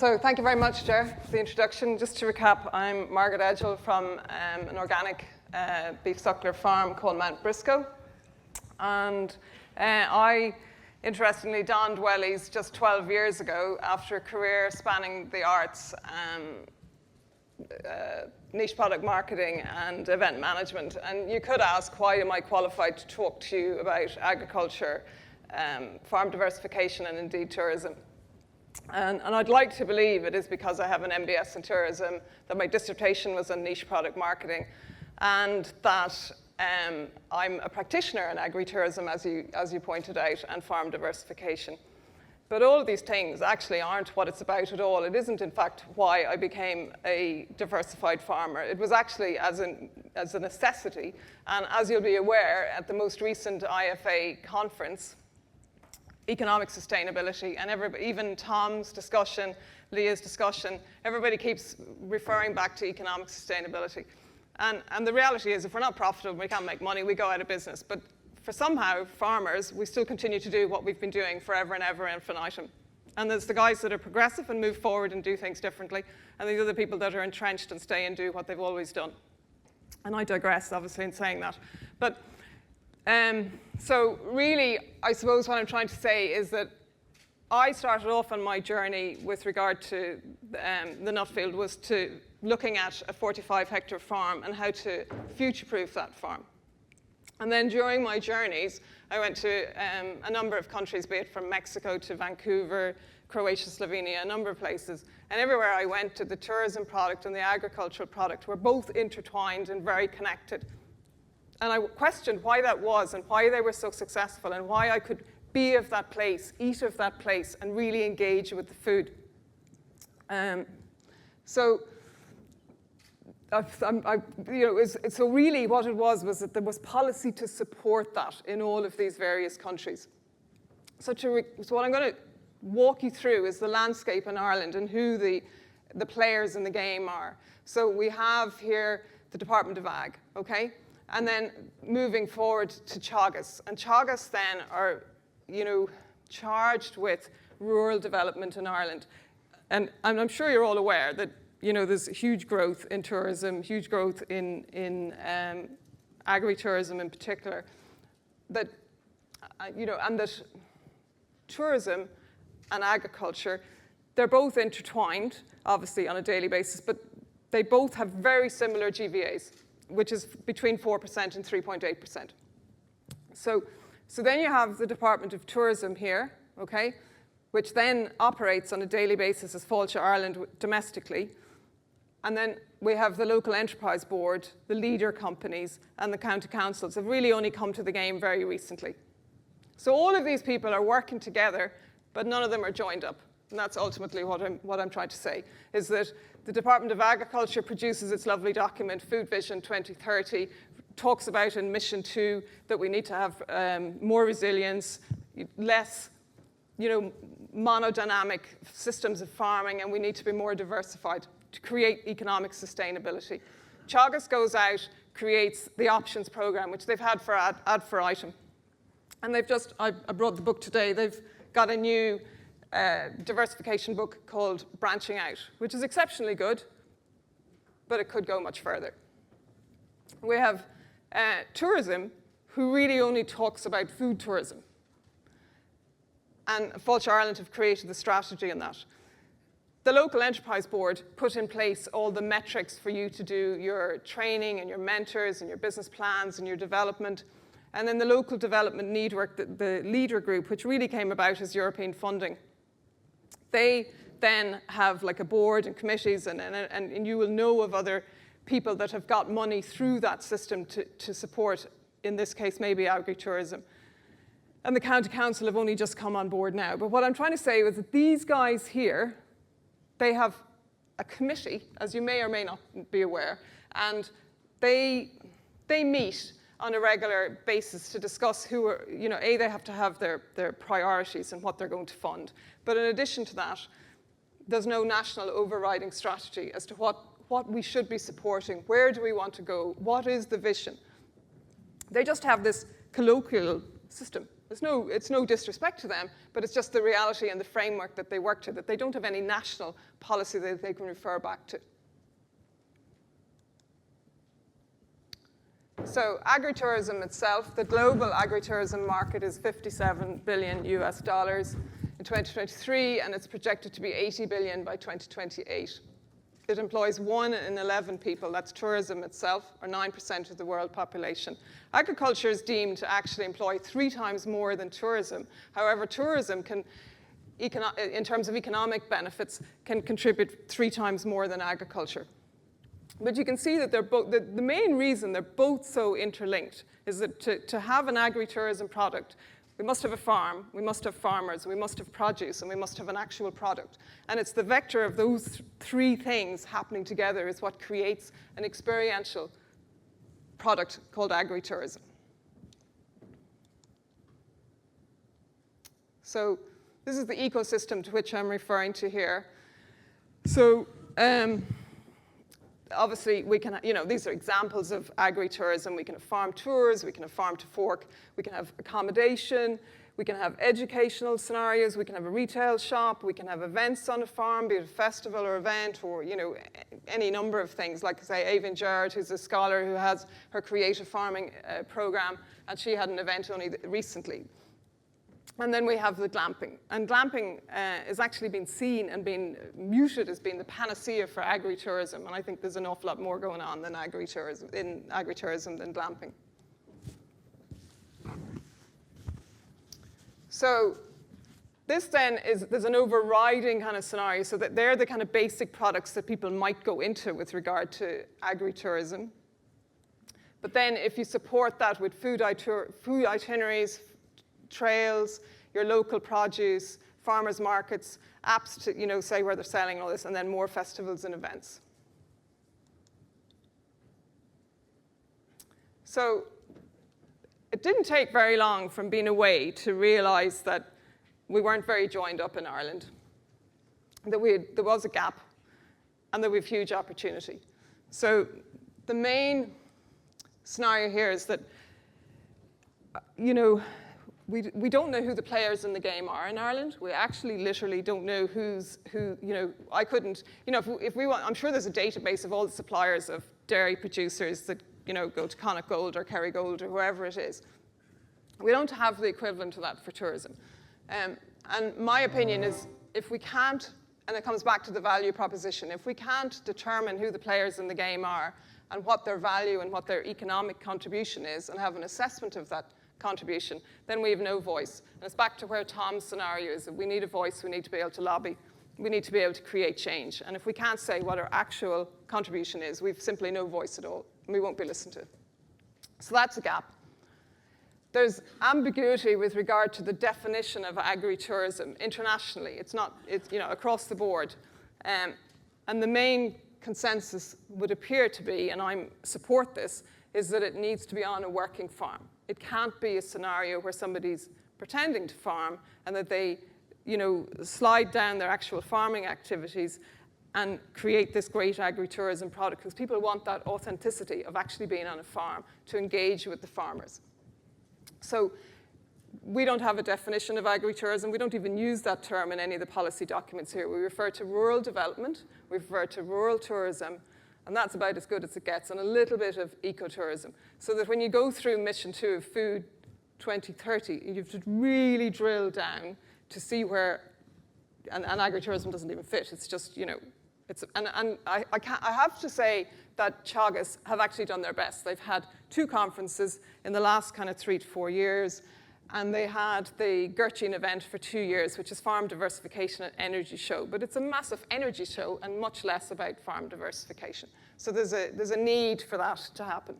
So thank you very much, Ger, for the introduction. Just to recap, I'm Margaret Edgill from an organic beef suckler farm called Mount Briscoe. And I, interestingly, donned wellies just 12 years ago after a career spanning the arts, niche product marketing, and event management. And you could ask, why am I qualified to talk to you about agriculture, farm diversification, and indeed tourism? And I'd like to believe it is because I have an MBS in tourism, that my dissertation was on niche product marketing, and that I'm a practitioner in agri-tourism, as you pointed out, and farm diversification. But all of these things actually aren't what it's about at all. It isn't, in fact, why I became a diversified farmer. It was actually as a necessity. And as you'll be aware, at the most recent IFA conference, economic sustainability, and even Tom's discussion, Leah's discussion, everybody keeps referring back to economic sustainability. And the reality is, if we're not profitable, we can't make money, we go out of business. But for somehow, farmers, we still continue to do what we've been doing forever and ever infinitum. And there's the guys that are progressive and move forward and do things differently, and these are the people that are entrenched and stay and do what they've always done. And I digress, obviously, in saying that. But so really, I suppose what I'm trying to say is that I started off on my journey with regard to the Nuffield was to looking at a 45-hectare farm and how to future-proof that farm. And then during my journeys, I went to a number of countries, be it from Mexico to Vancouver, Croatia, Slovenia, a number of places. And everywhere I went, the tourism product and the agricultural product were both intertwined and very connected. And I questioned why that was and why they were so successful and why I could be of that place, eat of that place, and really engage with the food. So really what it was that there was policy to support that in all of these various countries. So what I'm going to walk you through is the landscape in Ireland and who the players in the game are. So we have here the Department of Ag, okay? And then moving forward to Teagasc. And Teagasc then are, charged with rural development in Ireland. And I'm sure you're all aware that, there's huge growth in tourism, huge growth in agri-tourism in particular. That, and that tourism and agriculture, they're both intertwined, obviously, on a daily basis, but they both have very similar GVAs, which is between 4% and 3.8%. So then you have the Department of Tourism here, okay, which then operates on a daily basis as Fáilte Ireland domestically. And then we have the local enterprise board, the leader companies, and the county councils have really only come to the game very recently. So all of these people are working together, but none of them are joined up. And that's ultimately what I'm trying to say, is that the Department of Agriculture produces its lovely document, Food Vision 2030, talks about in Mission 2 that we need to have more resilience, less monodynamic systems of farming, and we need to be more diversified to create economic sustainability. Teagasc goes out, creates the options program, which they've had for ad for item. And they've just, I brought the book today, they've got a new diversification book called Branching Out, which is exceptionally good, but it could go much further. We have tourism, who really only talks about food tourism. And Fáilte Ireland have created the strategy in that. The local enterprise board put in place all the metrics for you to do your training and your mentors and your business plans and your development. And then the local development network, the leader group, which really came about as European funding. They then have like a board and committees, and you will know of other people that have got money through that system to support, in this case, maybe agri-tourism. And the county council have only just come on board now. But what I'm trying to say is that these guys here, they have a committee, as you may or may not be aware, and they meet on a regular basis to discuss who are, they have to have their priorities and what they're going to fund. But in addition to that, there's no national overriding strategy as to what we should be supporting, where do we want to go, what is the vision. They just have this colloquial system, It's no disrespect to them, but it's just the reality and the framework that they work to, that they don't have any national policy that they can refer back to. So agritourism itself, the global agritourism market is $57 billion US in 2023, and it's projected to be 80 billion by 2028. It employs 1 in 11 people. That's tourism itself, or 9% of the world population. Agriculture is deemed to actually employ 3 times more than tourism. However, tourism can, in terms of economic benefits, can contribute 3 times more than agriculture. But you can see that they're both, the main reason they're both so interlinked is that to have an agritourism product, we must have a farm, we must have farmers, we must have produce, and we must have an actual product. And it's the vector of those 3 things happening together is what creates an experiential product called agritourism. So this is the ecosystem to which I'm referring to here. So obviously, we can, these are examples of agritourism. We can have farm tours, we can have farm to fork, we can have accommodation, we can have educational scenarios, we can have a retail shop, we can have events on a farm, be it a festival or event, or any number of things. Like, say, Avon Jarrett, who's a scholar who has her creative farming program, and she had an event only recently. And then we have the glamping. And glamping has actually been seen and been muted as being the panacea for agritourism. And I think there's an awful lot more going on than agritourism than glamping. So this then there's an overriding kind of scenario. So that they're the kind of basic products that people might go into with regard to agritourism. But then if you support that with food itineraries, trails, your local produce, farmers markets, apps to say where they're selling and all this, and then more festivals and events. So it didn't take very long from being away to realize that we weren't very joined up in Ireland, that there was a gap, and that we have huge opportunity. So the main scenario here is that, we don't know who the players in the game are in Ireland. We actually literally don't know who, I couldn't, if we want, I'm sure there's a database of all the suppliers of dairy producers that, go to Connacht Gold or Kerrygold or whoever it is. We don't have the equivalent of that for tourism. And my opinion is if we can't, and it comes back to the value proposition, if we can't determine who the players in the game are and what their value and what their economic contribution is and have an assessment of that contribution, then we have no voice. And it's back to where Tom's scenario is that we need a voice, we need to be able to lobby, we need to be able to create change. And if we can't say what our actual contribution is, we've simply no voice at all, and we won't be listened to. So that's a gap. There's ambiguity with regard to the definition of agritourism internationally. It's across the board. And the main consensus would appear to be, and I support this, is that it needs to be on a working farm. It can't be a scenario where somebody's pretending to farm and that they, slide down their actual farming activities and create this great agritourism product, because people want that authenticity of actually being on a farm to engage with the farmers. So we don't have a definition of agritourism. We don't even use that term in any of the policy documents here. We refer to rural development, we refer to rural tourism, and that's about as good as it gets, and a little bit of ecotourism. So that when you go through Mission 2 of Food 2030, you have to really drill down to see where, and agritourism doesn't even fit. It's just, I have to say that Teagasc have actually done their best. They've had 2 conferences in the last kind of 3 to 4 years, and they had the Gurchin event for 2 years, which is Farm Diversification and Energy Show. But it's a massive energy show and much less about farm diversification. So there's a need for that to happen.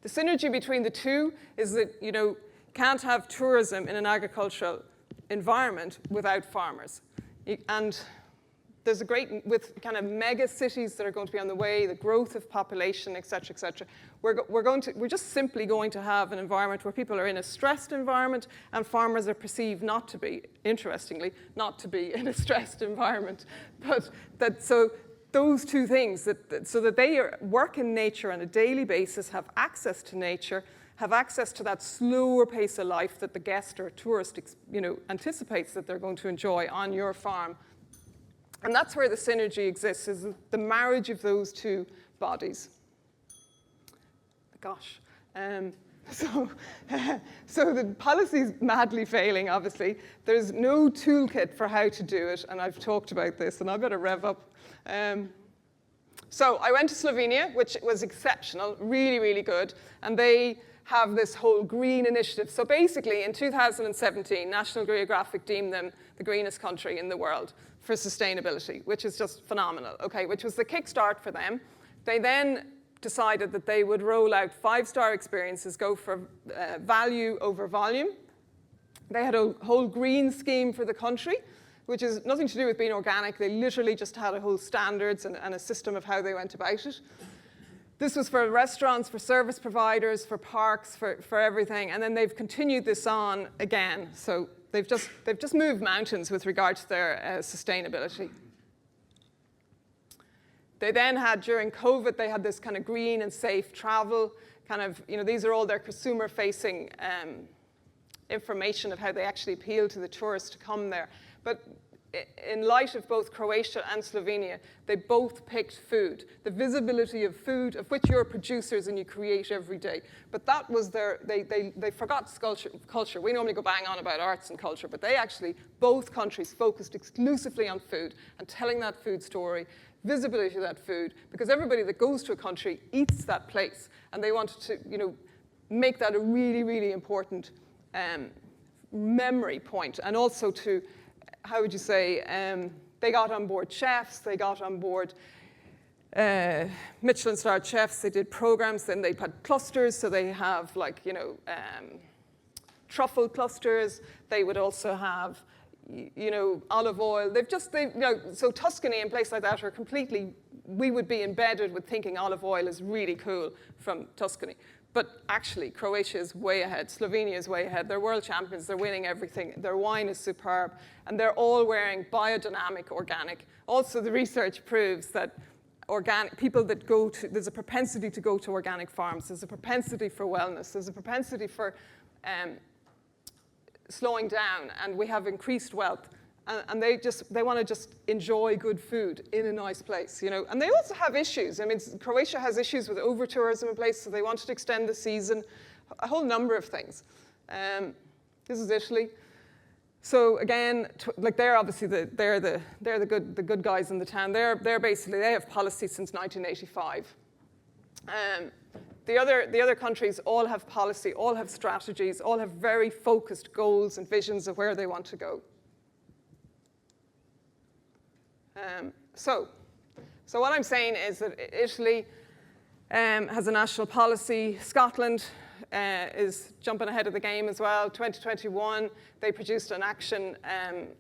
The synergy between the two is that, can't have tourism in an agricultural environment without farmers. And there's with kind of mega cities that are going to be on the way, the growth of population, et cetera, we're just simply going to have an environment where people are in a stressed environment and farmers are perceived not to be, interestingly, not to be in a stressed environment. But so those 2 things, so that they work in nature on a daily basis, have access to nature, have access to that slower pace of life that the guest or tourist, anticipates that they're going to enjoy on your farm. And that's where the synergy exists, is the marriage of those two bodies. Gosh. So the policy's madly failing, obviously. There's no toolkit for how to do it, and I've talked about this, and I better rev up. So I went to Slovenia, which was exceptional, really, really good, and they have this whole green initiative. So basically, in 2017, National Geographic deemed them the greenest country in the world for sustainability, which is just phenomenal, okay, which was the kickstart for them. They then decided that they would roll out 5-star experiences, go for value over volume. They had a whole green scheme for the country, which is nothing to do with being organic. They literally just had a whole standards and a system of how they went about it. This was for restaurants, for service providers, for parks, for everything. And then they've continued this on again. So they've just moved mountains with regard to their sustainability. They then had, during COVID, they had this kind of green and safe travel kind of, these are all their consumer-facing information of how they actually appeal to the tourists to come there. But in light of both Croatia and Slovenia, they both picked food, the visibility of food, of which you're producers and you create every day. But that was they forgot culture. We normally go bang on about arts and culture, but they actually, both countries, focused exclusively on food and telling that food story, visibility of that food, because everybody that goes to a country eats that place, and they wanted to, make that a really, really important memory point, and also to, how would you say, they got on board chefs, they got on board Michelin-starred chefs, they did programs, then they had clusters, so they have truffle clusters, they would also have, olive oil. So Tuscany and places like that are completely, we would be embedded with thinking olive oil is really cool from Tuscany. But actually, Croatia is way ahead. Slovenia is way ahead. They're world champions. They're winning everything. Their wine is superb. And they're all wearing biodynamic organic. Also, the research proves that organic people that go to, there's a propensity to go to organic farms. There's a propensity for wellness. There's a propensity for slowing down. And we have increased wealth. And they want to just enjoy good food in a nice place, And they also have issues. I mean, Croatia has issues with over-tourism in place, so they wanted to extend the season, a whole number of things. This is Italy. So again, they're obviously they're the good guys in the town. They're basically, they have policy since 1985. The other countries all have policy, all have strategies, all have very focused goals and visions of where they want to go. So what I'm saying is that Italy has a national policy. Scotland is jumping ahead of the game as well. 2021, they produced an action,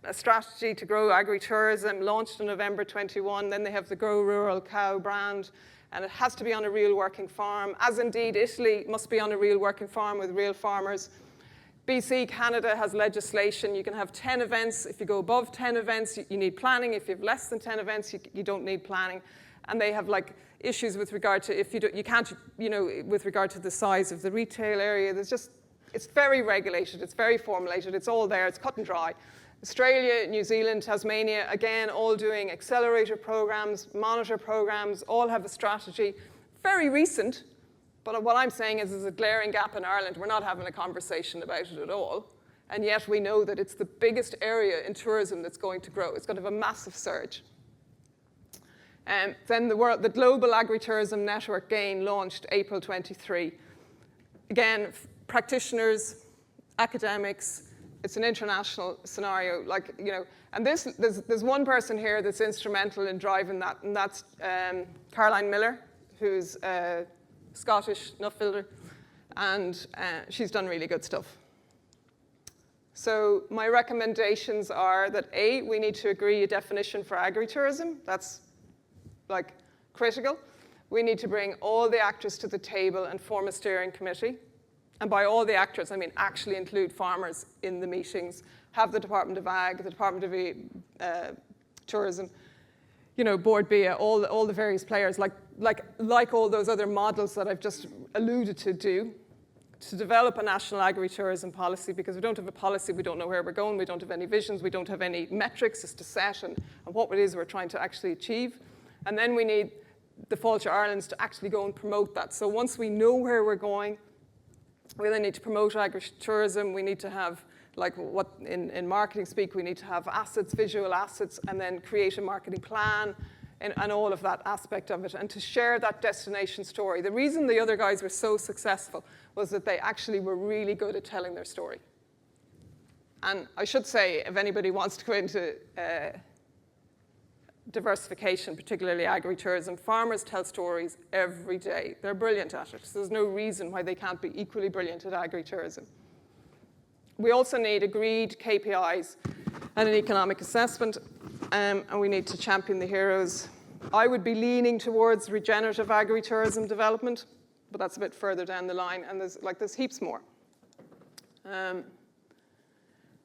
a strategy to grow agritourism, launched in November 21. Then they have the Grow Rural Cow brand, and it has to be on a real working farm, as indeed Italy must be on a real working farm with real farmers. BC, Canada has legislation. You can have 10 events. If you go above 10 events, you need planning. If you have less than 10 events, you don't need planning. And they have issues with regard to you can't, with regard to the size of the retail area. It's very regulated. It's very formulated. It's all there. It's cut and dry. Australia, New Zealand, Tasmania, again, all doing accelerator programs, monitor programs, all have a strategy. Very recent. But what I'm saying is there's a glaring gap in Ireland. We're not having a conversation about it at all. And yet we know that it's the biggest area in tourism that's going to grow. It's going to have a massive surge. Then the Global Agritourism Network GAIN launched April 23. Again, practitioners, academics, it's an international scenario. And there's one person here that's instrumental in driving that, and that's Caroline Miller, who's Scottish Nuffielder, and she's done really good stuff. So my recommendations are that A, we need to agree a definition for agritourism. That's critical. We need to bring all the actors to the table and form a steering committee. And by all the actors, I mean actually include farmers in the meetings, have the Department of Ag, the Department of Tourism, Board BIA, all the various players, like all those other models that I've just alluded to do. to develop a national agri-tourism policy, because we don't have a policy, we don't know where we're going, we don't have any visions, we don't have any metrics as to set and what it is we're trying to actually achieve. And then we need the Fáilte Irelands to actually go and promote that. So once we know where we're going, we then need to promote agri-tourism. We need to have, like what in marketing speak, we need to have assets, visual assets, and then create a marketing plan and all of that aspect of it, and to share that destination story. The reason the other guys were so successful was that they actually were really good at telling their story. And I should say, if anybody wants to go into diversification, particularly agri-tourism, farmers tell stories every day. They're brilliant at it. So there's no reason why they can't be equally brilliant at agri-tourism. We also need agreed KPIs and an economic assessment, and we need to champion the heroes. I would be leaning towards regenerative agri-tourism development, but that's a bit further down the line, and there's heaps more. And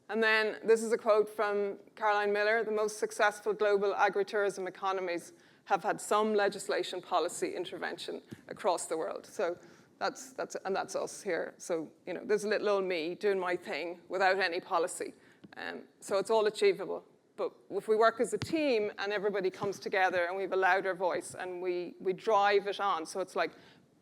then this is a quote from Caroline Miller: "The most successful global agri-tourism economies have had some legislation policy intervention across the world." So that's us here. So, you know, there's little old me doing my thing without any policy. So it's all achievable. But if we work as a team and everybody comes together and we have a louder voice and we drive it on, so it's like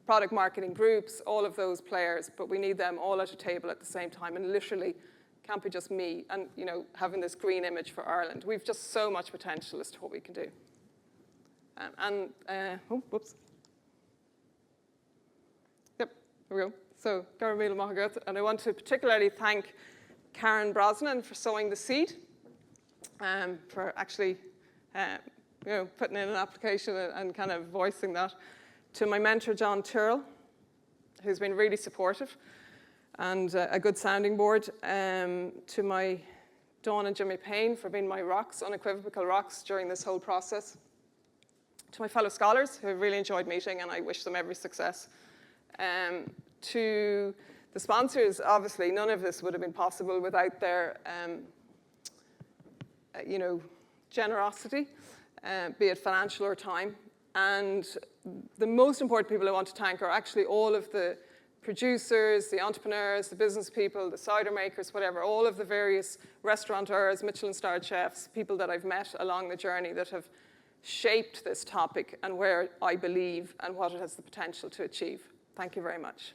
product marketing groups, all of those players, but we need them all at a table at the same time, and literally can't be just me and, you know, having this green image for Ireland. We've just so much potential as to what we can do. Whoops. Yep, there we go. So, Gar Míle Maith, and I want to particularly thank Karen Brosnan for sowing the seed, for actually you know, putting in an application and kind of voicing that. To my mentor, John Tyrrell, who's been really supportive and a good sounding board. To my Dawn and Jimmy Payne for being my rocks, unequivocal rocks during this whole process. To my fellow scholars, who I've really enjoyed meeting, and I wish them every success. To the sponsors, obviously, none of this would have been possible without their you know, generosity, be it financial or time. And the most important people I want to thank are actually all of the producers, the entrepreneurs, the business people, the cider makers, whatever, all of the various restaurateurs, Michelin-starred chefs, people that I've met along the journey that have shaped this topic and where I believe and what it has the potential to achieve. Thank you very much.